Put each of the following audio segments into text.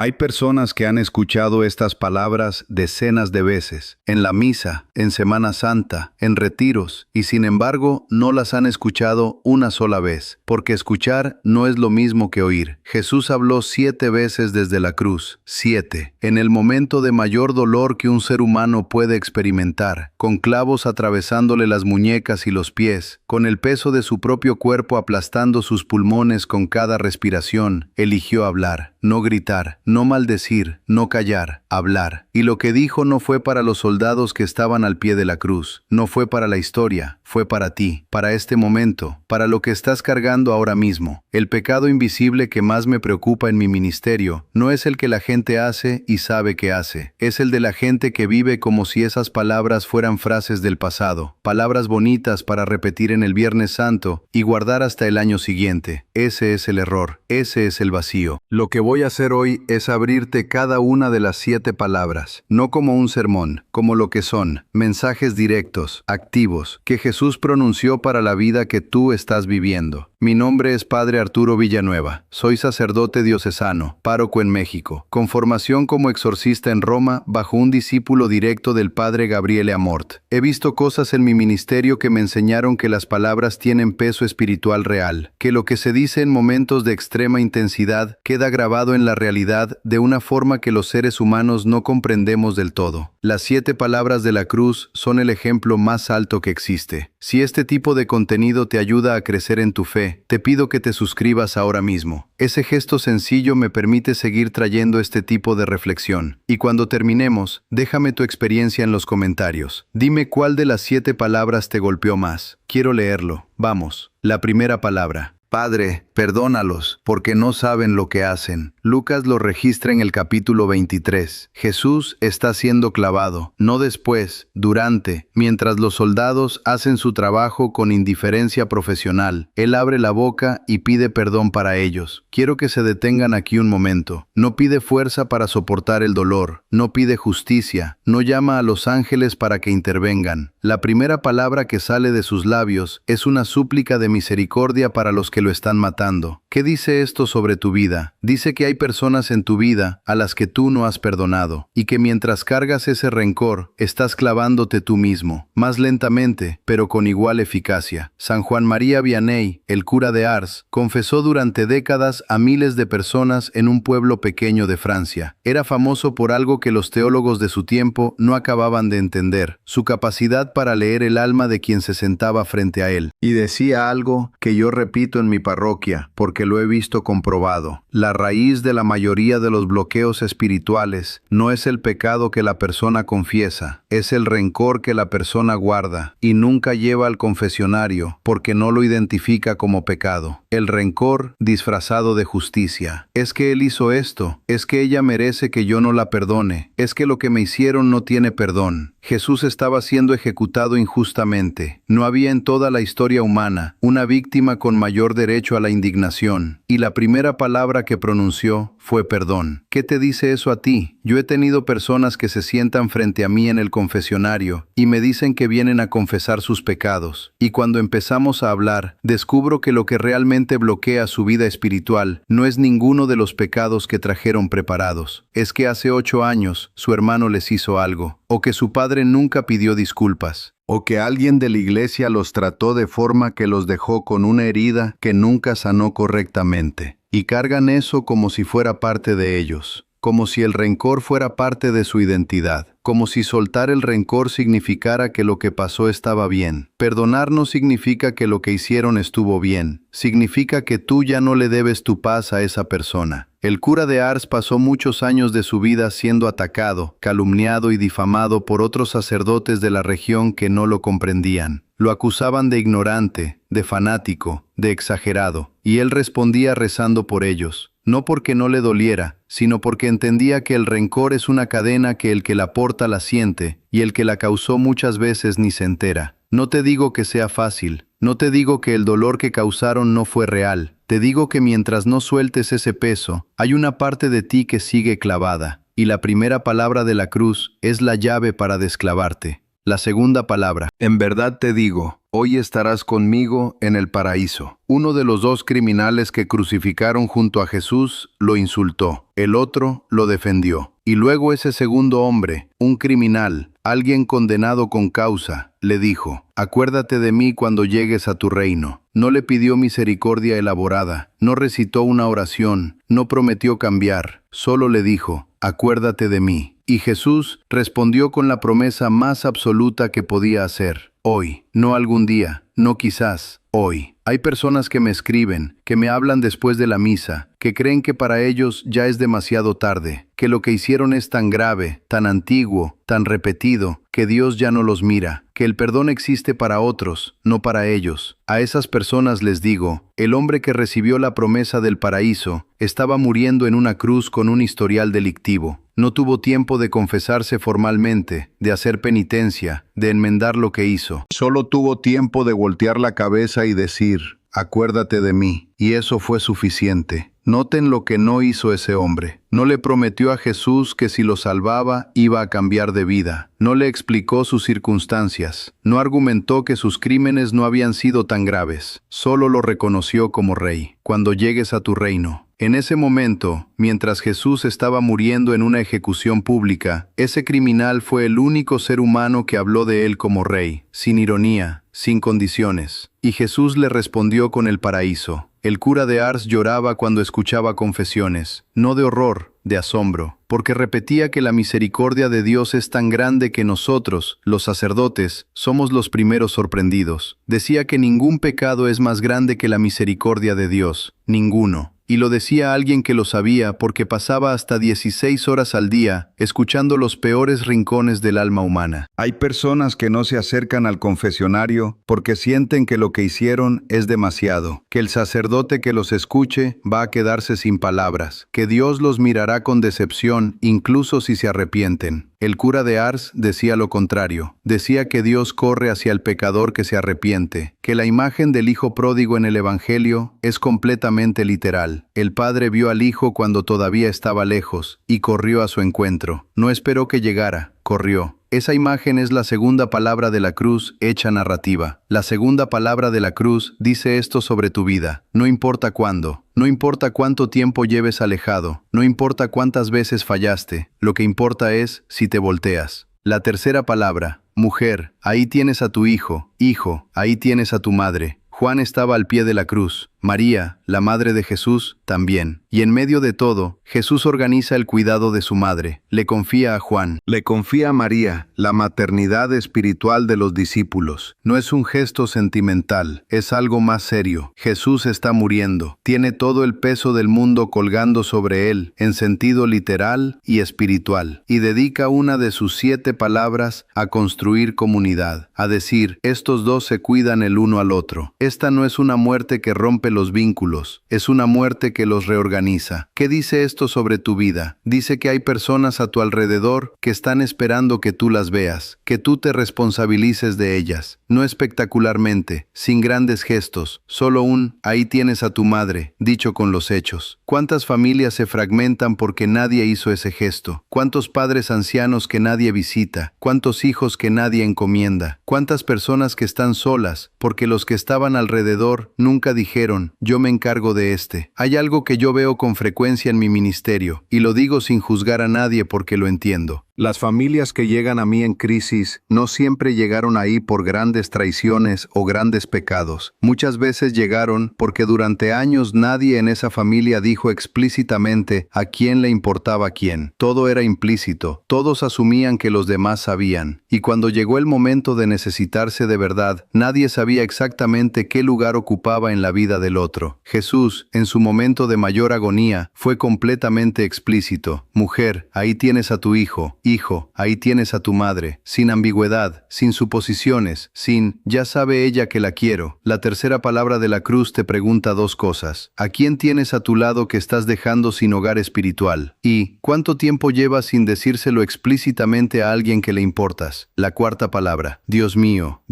Hay personas que han escuchado estas palabras decenas de veces, en la misa, en Semana Santa, en retiros, y sin embargo no las han escuchado una sola vez, porque escuchar no es lo mismo que oír. Jesús habló 7 veces desde la cruz, 7, en el momento de mayor dolor que un ser humano puede experimentar, con clavos atravesándole las muñecas y los pies, con el peso de su propio cuerpo aplastando sus pulmones con cada respiración, eligió hablar, no gritar, no maldecir, no callar, hablar. Y lo que dijo no fue para los soldados que estaban al pie de la cruz, no fue para la historia, fue para ti, para este momento, para lo que estás cargando ahora mismo. El pecado invisible que más me preocupa en mi ministerio no es el que la gente hace y sabe que hace, es el de la gente que vive como si esas palabras fueran frases del pasado, palabras bonitas para repetir en el Viernes Santo y guardar hasta el año siguiente. Ese es el error, ese es el vacío. Lo que voy a hacer hoy es abrirte cada una de las 7 palabras, no como un sermón, como lo que son, mensajes directos, activos, que Jesús pronunció para la vida que tú estás viviendo. Mi nombre es Padre Arturo Villanueva, soy sacerdote diocesano, párroco en México, con formación como exorcista en Roma bajo un discípulo directo del Padre Gabriele Amort. He visto cosas en mi ministerio que me enseñaron que las palabras tienen peso espiritual real, que lo que se dice en momentos de extrema intensidad queda grabado en la realidad de una forma que los seres humanos no comprendemos del todo. Las 7 palabras de la cruz son el ejemplo más alto que existe. Si este tipo de contenido te ayuda a crecer en tu fe, te pido que te suscribas ahora mismo. Ese gesto sencillo me permite seguir trayendo este tipo de reflexión. Y cuando terminemos, déjame tu experiencia en los comentarios. Dime cuál de las 7 palabras te golpeó más. Quiero leerlo. Vamos. La primera palabra. Padre, perdónalos, porque no saben lo que hacen. Lucas lo registra en el capítulo 23. Jesús está siendo clavado, no después, durante, mientras los soldados hacen su trabajo con indiferencia profesional. Él abre la boca y pide perdón para ellos. Quiero que se detengan aquí un momento. No pide fuerza para soportar el dolor, no pide justicia, no llama a los ángeles para que intervengan. La primera palabra que sale de sus labios es una súplica de misericordia para los que lo están matando. ¿Qué dice esto sobre tu vida? Dice que hay personas en tu vida a las que tú no has perdonado, y que mientras cargas ese rencor, estás clavándote tú mismo, más lentamente, pero con igual eficacia. San Juan María Vianney, el cura de Ars, confesó durante décadas a miles de personas en un pueblo pequeño de Francia. Era famoso por algo que los teólogos de su tiempo no acababan de entender, su capacidad para leer el alma de quien se sentaba frente a él. Y decía algo que yo repito en mi parroquia, porque lo he visto comprobado. La raíz de la mayoría de los bloqueos espirituales no es el pecado que la persona confiesa, es el rencor que la persona guarda y nunca lleva al confesionario porque no lo identifica como pecado. El rencor disfrazado de justicia. Es que él hizo esto, es que ella merece que yo no la perdone, es que lo que me hicieron no tiene perdón. Jesús estaba siendo ejecutado injustamente. No había en toda la historia humana una víctima con mayor derecho a la indignación. Y la primera palabra que pronunció fue perdón. ¿Qué te dice eso a ti? Yo he tenido personas que se sientan frente a mí en el confesionario y me dicen que vienen a confesar sus pecados. Y cuando empezamos a hablar, descubro que lo que realmente bloquea su vida espiritual no es ninguno de los pecados que trajeron preparados. Es que hace 8 años su hermano les hizo algo, o que su padre nunca pidió disculpas, o que alguien de la iglesia los trató de forma que los dejó con una herida que nunca sanó correctamente. Y cargan eso como si fuera parte de ellos, como si el rencor fuera parte de su identidad, como si soltar el rencor significara que lo que pasó estaba bien. Perdonar no significa que lo que hicieron estuvo bien, significa que tú ya no le debes tu paz a esa persona. El cura de Ars pasó muchos años de su vida siendo atacado, calumniado y difamado por otros sacerdotes de la región que no lo comprendían. Lo acusaban de ignorante, de fanático, de exagerado, y él respondía rezando por ellos. No porque no le doliera, sino porque entendía que el rencor es una cadena que el que la porta la siente, y el que la causó muchas veces ni se entera. No te digo que sea fácil, no te digo que el dolor que causaron no fue real, te digo que mientras no sueltes ese peso, hay una parte de ti que sigue clavada, y la primera palabra de la cruz es la llave para desclavarte. La segunda palabra, en verdad te digo, hoy estarás conmigo en el paraíso. Uno de los dos criminales que crucificaron junto a Jesús lo insultó, el otro lo defendió. Y luego ese segundo hombre, un criminal, alguien condenado con causa, le dijo: acuérdate de mí cuando llegues a tu reino. No le pidió misericordia elaborada, no recitó una oración, no prometió cambiar, solo le dijo: acuérdate de mí. Y Jesús respondió con la promesa más absoluta que podía hacer: hoy, no algún día, no quizás, hoy. Hay personas que me escriben, que me hablan después de la misa, que creen que para ellos ya es demasiado tarde, que lo que hicieron es tan grave, tan antiguo, tan repetido, que Dios ya no los mira, que el perdón existe para otros, no para ellos. A esas personas les digo: el hombre que recibió la promesa del paraíso estaba muriendo en una cruz con un historial delictivo. No tuvo tiempo de confesarse formalmente, de hacer penitencia, de enmendar lo que hizo. Solo tuvo tiempo de voltear la cabeza y decir: acuérdate de mí. Y eso fue suficiente. Noten lo que no hizo ese hombre. No le prometió a Jesús que si lo salvaba iba a cambiar de vida. No le explicó sus circunstancias. No argumentó que sus crímenes no habían sido tan graves. Solo lo reconoció como rey. Cuando llegues a tu reino. En ese momento, mientras Jesús estaba muriendo en una ejecución pública, ese criminal fue el único ser humano que habló de él como rey, sin ironía, sin condiciones. Y Jesús le respondió con el paraíso. El cura de Ars lloraba cuando escuchaba confesiones, no de horror, de asombro, porque repetía que la misericordia de Dios es tan grande que nosotros, los sacerdotes, somos los primeros sorprendidos. Decía que ningún pecado es más grande que la misericordia de Dios, ninguno. Y lo decía alguien que lo sabía porque pasaba hasta 16 horas al día escuchando los peores rincones del alma humana. Hay personas que no se acercan al confesionario porque sienten que lo que hicieron es demasiado, que el sacerdote que los escuche va a quedarse sin palabras, que Dios los mirará con decepción incluso si se arrepienten. El cura de Ars decía lo contrario. Decía que Dios corre hacia el pecador que se arrepiente, que la imagen del hijo pródigo en el Evangelio es completamente literal. El padre vio al hijo cuando todavía estaba lejos y corrió a su encuentro. No esperó que llegara, corrió. Esa imagen es la segunda palabra de la cruz hecha narrativa. La segunda palabra de la cruz dice esto sobre tu vida. No importa cuándo, no importa cuánto tiempo lleves alejado, no importa cuántas veces fallaste, lo que importa es si te volteas. La tercera palabra, mujer, ahí tienes a tu hijo, hijo, ahí tienes a tu madre. Juan estaba al pie de la cruz. María, la madre de Jesús, también. Y en medio de todo, Jesús organiza el cuidado de su madre. Le confía a Juan. Le confía a María la maternidad espiritual de los discípulos. No es un gesto sentimental, es algo más serio. Jesús está muriendo. Tiene todo el peso del mundo colgando sobre él, en sentido literal y espiritual. Y dedica una de sus 7 palabras a construir comunidad. A decir, estos dos se cuidan el uno al otro. Esta no es una muerte que rompe los vínculos, es una muerte que los reorganiza. ¿Qué dice esto sobre tu vida? Dice que hay personas a tu alrededor que están esperando que tú las veas, que tú te responsabilices de ellas. No espectacularmente, sin grandes gestos, solo un «ahí tienes a tu madre», dicho con los hechos. ¿Cuántas familias se fragmentan porque nadie hizo ese gesto? ¿Cuántos padres ancianos que nadie visita? ¿Cuántos hijos que nadie encomienda? ¿Cuántas personas que están solas porque los que estaban alrededor nunca dijeron «yo me encargo de este»? Hay algo que yo veo con frecuencia en mi ministerio, y lo digo sin juzgar a nadie porque lo entiendo. Las familias que llegan a mí en crisis no siempre llegaron ahí por grandes traiciones o grandes pecados. Muchas veces llegaron porque durante años nadie en esa familia dijo explícitamente a quién le importaba quién. Todo era implícito, todos asumían que los demás sabían. Y cuando llegó el momento de necesitarse de verdad, nadie sabía exactamente qué lugar ocupaba en la vida del otro. Jesús, en su momento de mayor agonía, fue completamente explícito. Mujer, ahí tienes a tu hijo. Hijo, ahí tienes a tu madre, sin ambigüedad, sin suposiciones, sin «ya sabe ella que la quiero». La tercera palabra de la cruz te pregunta 2 cosas. ¿A quién tienes a tu lado que estás dejando sin hogar espiritual? Y ¿cuánto tiempo llevas sin decírselo explícitamente a alguien que le importas? La cuarta palabra. Dios mío,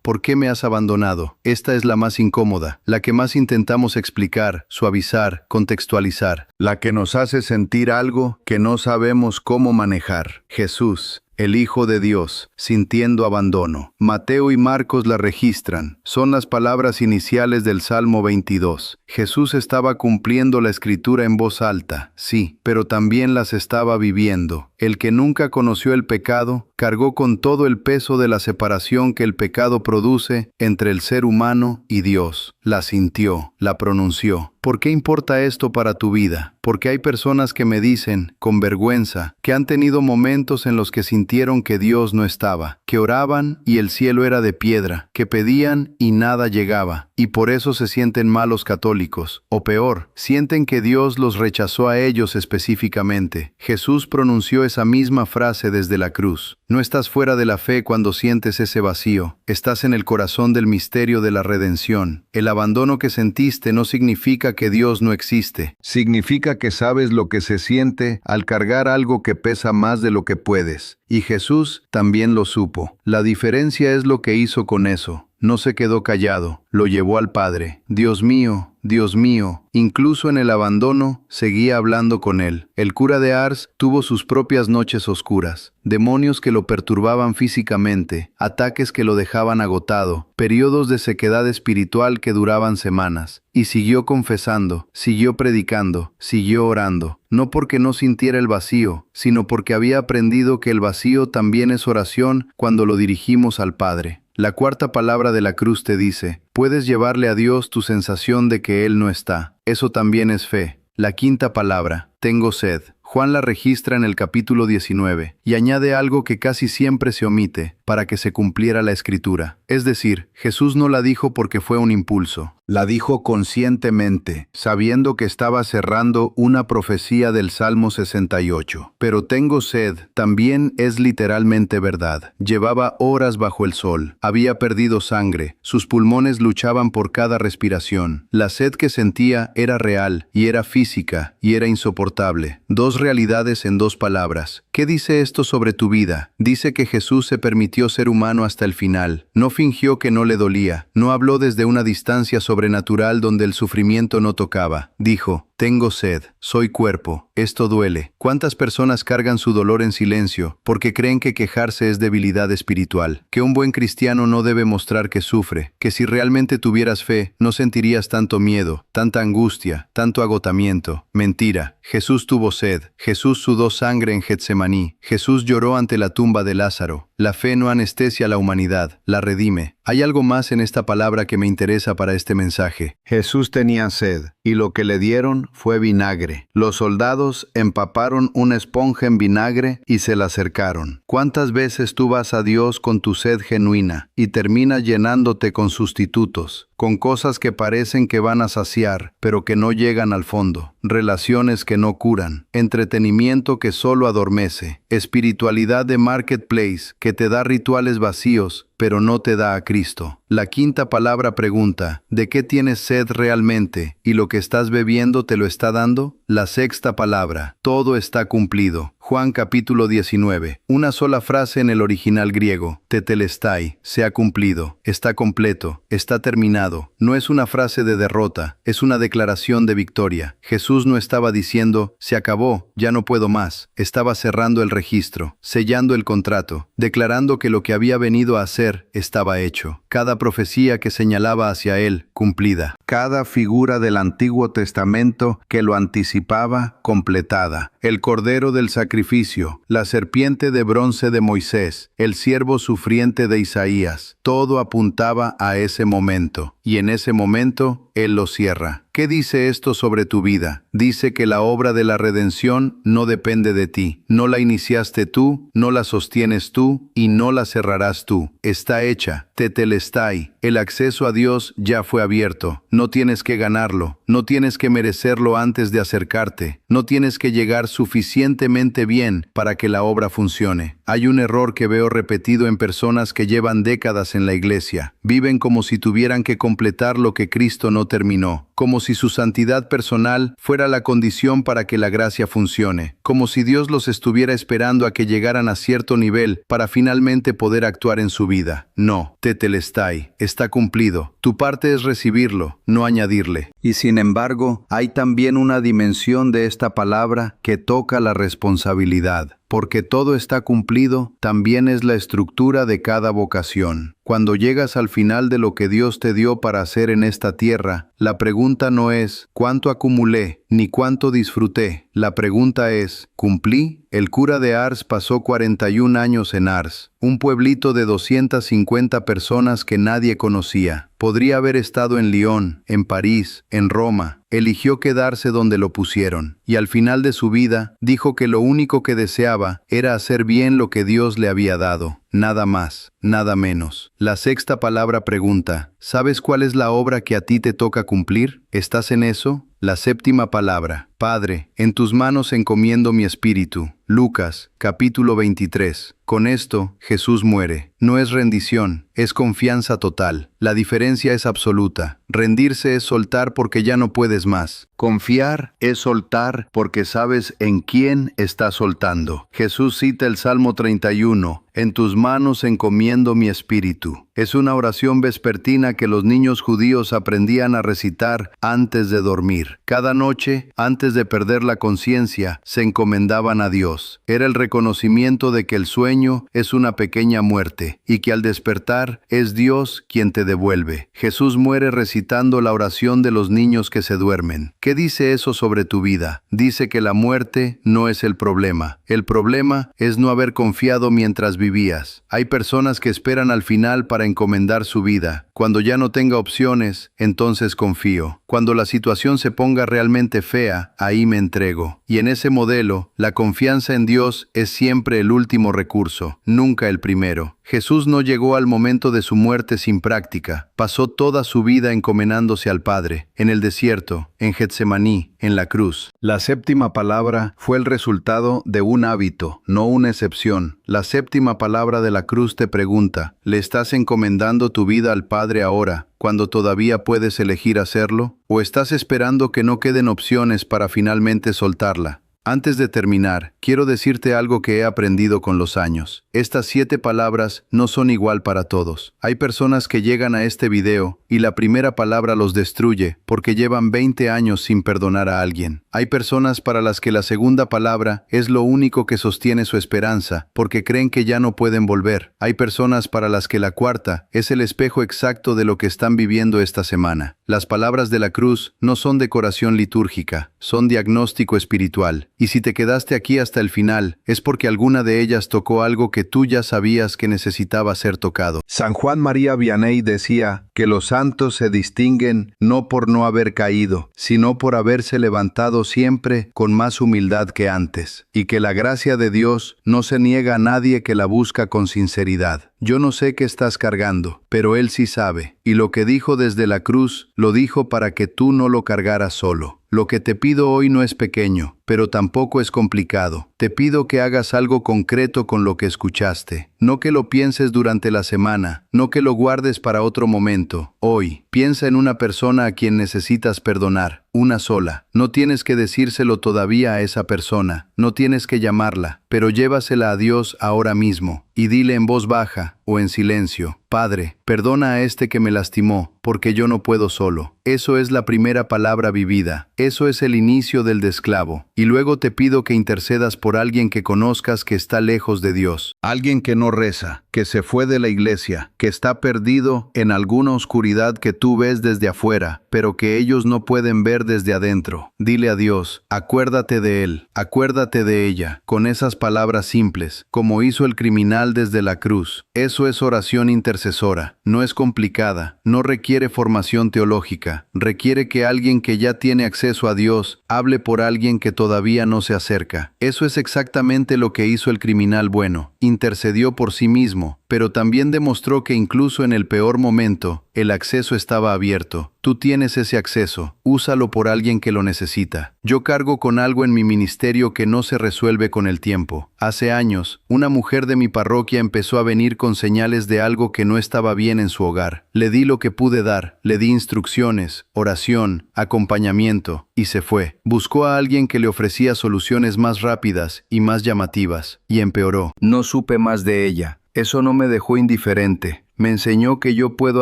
¿por qué me has abandonado? Esta es la más incómoda, la que más intentamos explicar, suavizar, contextualizar, la que nos hace sentir algo que no sabemos cómo manejar. Jesús, el Hijo de Dios, sintiendo abandono. Mateo y Marcos la registran. Son las palabras iniciales del Salmo 22. Jesús estaba cumpliendo la escritura en voz alta, sí, pero también las estaba viviendo. El que nunca conoció el pecado, cargó con todo el peso de la separación que el pecado produce entre el ser humano y Dios. La sintió, la pronunció. ¿Por qué importa esto para tu vida? Porque hay personas que me dicen, con vergüenza, que han tenido momentos en los que sintieron que Dios no estaba, que oraban y el cielo era de piedra, que pedían y nada llegaba, y por eso se sienten malos católicos. O peor, sienten que Dios los rechazó a ellos específicamente. Jesús pronunció esa misma frase desde la cruz. No estás fuera de la fe cuando sientes ese vacío. Estás en el corazón del misterio de la redención. El abandono que sentiste no significa que Dios no existe. Significa que sabes lo que se siente al cargar algo que pesa más de lo que puedes. Y Jesús también lo supo. La diferencia es lo que hizo con eso. No se quedó callado, lo llevó al Padre. Dios mío, incluso en el abandono, seguía hablando con él. El cura de Ars tuvo sus propias noches oscuras, demonios que lo perturbaban físicamente, ataques que lo dejaban agotado, periodos de sequedad espiritual que duraban semanas. Y siguió confesando, siguió predicando, siguió orando. No porque no sintiera el vacío, sino porque había aprendido que el vacío también es oración cuando lo dirigimos al Padre. La cuarta palabra de la cruz te dice, puedes llevarle a Dios tu sensación de que Él no está. Eso también es fe. La quinta palabra, tengo sed. Juan la registra en el capítulo 19 y añade algo que casi siempre se omite para que se cumpliera la escritura. Es decir, Jesús no la dijo porque fue un impulso. La dijo conscientemente, sabiendo que estaba cerrando una profecía del Salmo 68. Pero tengo sed también es literalmente verdad. Llevaba horas bajo el sol, había perdido sangre, sus pulmones luchaban por cada respiración. La sed que sentía era real y era física y era insoportable. Dos realidades en dos palabras. ¿Qué dice esto sobre tu vida? Dice que Jesús se permitió ser humano hasta el final. No fingió que no le dolía. No habló desde una distancia sobrenatural donde el sufrimiento no tocaba. Dijo, tengo sed, soy cuerpo, esto duele. ¿Cuántas personas cargan su dolor en silencio porque creen que quejarse es debilidad espiritual? Que un buen cristiano no debe mostrar que sufre, que si realmente tuvieras fe, no sentirías tanto miedo, tanta angustia, tanto agotamiento. Mentira. Jesús tuvo sed. Jesús sudó sangre en Getsemaní. Jesús lloró ante la tumba de Lázaro. La fe no anestesia a la humanidad, la redime. Hay algo más en esta palabra que me interesa para este mensaje. Jesús tenía sed, y lo que le dieron fue vinagre. Los soldados empaparon una esponja en vinagre y se la acercaron. ¿Cuántas veces tú vas a Dios con tu sed genuina y terminas llenándote con sustitutos, con cosas que parecen que van a saciar, pero que no llegan al fondo? Relaciones que no curan, entretenimiento que solo adormece, espiritualidad de marketplace que te da rituales vacíos, pero no te da a Cristo. La quinta palabra pregunta, ¿de qué tienes sed realmente? ¿Y lo que estás bebiendo te lo está dando? La sexta palabra, todo está cumplido. Juan capítulo 19. Una sola frase en el original griego, tetelestai, se ha cumplido, está completo, está terminado. No es una frase de derrota, es una declaración de victoria. Jesús no estaba diciendo, se acabó, ya no puedo más. Estaba cerrando el registro, sellando el contrato, declarando que lo que había venido a hacer estaba hecho. Cada profecía que señalaba hacia él, cumplida. Cada figura del Antiguo Testamento que lo anticipaba, completada. El cordero del sacrificio, la serpiente de bronce de Moisés, el siervo sufriente de Isaías, todo apuntaba a ese momento. Y en ese momento, Él lo cierra. ¿Qué dice esto sobre tu vida? Dice que la obra de la redención no depende de ti. No la iniciaste tú, no la sostienes tú y no la cerrarás tú. Está hecha. Tetelestai. El acceso a Dios ya fue abierto. No tienes que ganarlo. No tienes que merecerlo antes de acercarte. No tienes que llegar suficientemente bien para que la obra funcione. Hay un error que veo repetido en personas que llevan décadas en la iglesia. Viven como si tuvieran que completar lo que Cristo no terminó. Como si su santidad personal fuera la condición para que la gracia funcione. Como si Dios los estuviera esperando a que llegaran a cierto nivel para finalmente poder actuar en su vida. No, tetelestai, está cumplido. Tu parte es recibirlo, no añadirle. Y sin embargo, hay también una dimensión de esta palabra que toca la responsabilidad. porque todo está cumplido, también es la estructura de cada vocación. Cuando llegas al final de lo que Dios te dio para hacer en esta tierra, la pregunta no es ¿cuánto acumulé? Ni ¿cuánto disfruté? La pregunta es ¿cumplí? El cura de Ars pasó 41 años en Ars, un pueblito de 250 personas que nadie conocía. Podría haber estado en Lyon, en París, en Roma. Eligió quedarse donde lo pusieron, y al final de su vida dijo que lo único que deseaba era hacer bien lo que Dios le había dado. Nada más, nada menos. La sexta palabra pregunta, ¿sabes cuál es la obra que a ti te toca cumplir? ¿Estás en eso? La séptima palabra, Padre, en tus manos encomiendo mi espíritu. Lucas, capítulo 23. Con esto, Jesús muere. No es rendición, es confianza total. La diferencia es absoluta. Rendirse es soltar porque ya no puedes más. Confiar es soltar porque sabes en quién estás soltando. Jesús cita el Salmo 31. En tus manos encomiendo mi espíritu. Es una oración vespertina que los niños judíos aprendían a recitar antes de dormir. Cada noche, antes de perder la conciencia, se encomendaban a Dios. Era el reconocimiento de que el sueño es una pequeña muerte y que al despertar es Dios quien te devuelve. Jesús muere recitando la oración de los niños que se duermen. ¿Qué dice eso sobre tu vida? Dice que la muerte no es el problema. El problema es no haber confiado mientras vivías. Hay personas que esperan al final para encomendar su vida. Cuando ya no tenga opciones, entonces confío. Cuando la situación se ponga realmente fea, ahí me entrego. Y en ese modelo, la confianza en Dios es siempre el último recurso, nunca el primero. Jesús no llegó al momento de su muerte sin práctica. Pasó toda su vida encomendándose al Padre, en el desierto, en Getsemaní, en la cruz. La séptima palabra fue el resultado de un hábito, no una excepción. La séptima palabra de la cruz te pregunta, ¿le estás encomendando tu vida al Padre ahora, cuando todavía puedes elegir hacerlo? ¿O estás esperando que no queden opciones para finalmente soltarla? Antes de terminar, quiero decirte algo que he aprendido con los años. Estas 7 palabras no son igual para todos. Hay personas que llegan a este video y la primera palabra los destruye porque llevan 20 años sin perdonar a alguien. Hay personas para las que la segunda palabra es lo único que sostiene su esperanza porque creen que ya no pueden volver. Hay personas para las que la cuarta es el espejo exacto de lo que están viviendo esta semana. Las palabras de la cruz no son decoración litúrgica, son diagnóstico espiritual. Y si te quedaste aquí hasta el final, es porque alguna de ellas tocó algo que tú ya sabías que necesitaba ser tocado. San Juan María Vianney decía que los santos se distinguen no por no haber caído, sino por haberse levantado siempre con más humildad que antes, y que la gracia de Dios no se niega a nadie que la busca con sinceridad. Yo no sé qué estás cargando, pero Él sí sabe, y lo que dijo desde la cruz, lo dijo para que tú no lo cargaras solo. Lo que te pido hoy no es pequeño, pero tampoco es complicado. Te pido que hagas algo concreto con lo que escuchaste. No que lo pienses durante la semana, no que lo guardes para otro momento. Hoy, piensa en una persona a quien necesitas perdonar, una sola. No tienes que decírselo todavía a esa persona, no tienes que llamarla, pero llévasela a Dios ahora mismo y dile en voz baja o en silencio: Padre, perdona a este que me lastimó, porque yo no puedo solo. Eso es la primera palabra vivida. Eso es el inicio del desclavo. Y luego te pido que intercedas por alguien que conozcas que está lejos de Dios. Alguien que no reza, que se fue de la iglesia, que está perdido en alguna oscuridad que tú ves desde afuera, pero que ellos no pueden ver desde adentro. Dile a Dios, acuérdate de él, acuérdate de ella, con esas palabras simples, como hizo el criminal desde la cruz. Eso es oración intercesora. No es complicada, no requiere formación teológica, requiere que alguien que ya tiene acceso a Dios hable por alguien que todavía no se acerca. Eso es exactamente lo que hizo el criminal bueno. Intercedió por sí mismo, pero también demostró que incluso en el peor momento, el acceso estaba abierto. Tú tienes ese acceso, úsalo por alguien que lo necesita. Yo cargo con algo en mi ministerio que no se resuelve con el tiempo. Hace años, una mujer de mi parroquia empezó a venir con señales de algo que no estaba bien en su hogar. Le di lo que pude dar, le di instrucciones, oración, acompañamiento, y se fue. Buscó a alguien que le ofrecía soluciones más rápidas y más llamativas, y empeoró. No supe más de ella. Eso no me dejó indiferente. Me enseñó que yo puedo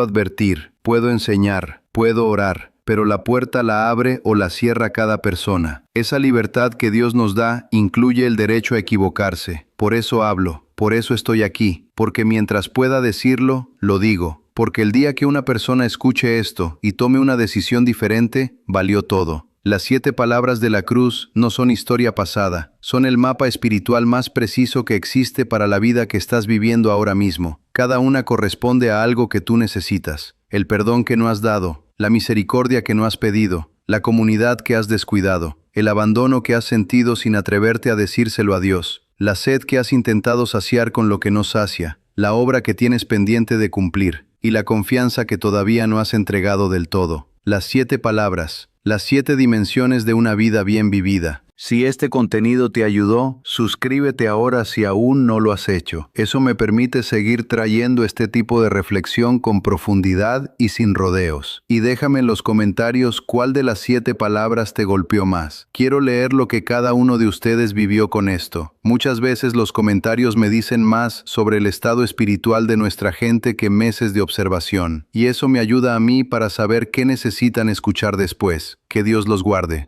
advertir, puedo enseñar, puedo orar, pero la puerta la abre o la cierra cada persona. Esa libertad que Dios nos da incluye el derecho a equivocarse. Por eso hablo, por eso estoy aquí, porque mientras pueda decirlo, lo digo. Porque el día que una persona escuche esto y tome una decisión diferente, valió todo. Las 7 palabras de la cruz no son historia pasada, son el mapa espiritual más preciso que existe para la vida que estás viviendo ahora mismo. Cada una corresponde a algo que tú necesitas. El perdón que no has dado, la misericordia que no has pedido, la comunidad que has descuidado, el abandono que has sentido sin atreverte a decírselo a Dios, la sed que has intentado saciar con lo que no sacia, la obra que tienes pendiente de cumplir, y la confianza que todavía no has entregado del todo. Las 7 palabras, las 7 dimensiones de una vida bien vivida. Si este contenido te ayudó, suscríbete ahora si aún no lo has hecho. Eso me permite seguir trayendo este tipo de reflexión con profundidad y sin rodeos. Y déjame en los comentarios cuál de las 7 palabras te golpeó más. Quiero leer lo que cada uno de ustedes vivió con esto. Muchas veces los comentarios me dicen más sobre el estado espiritual de nuestra gente que meses de observación. Y eso me ayuda a mí para saber qué necesitan escuchar después. Que Dios los guarde.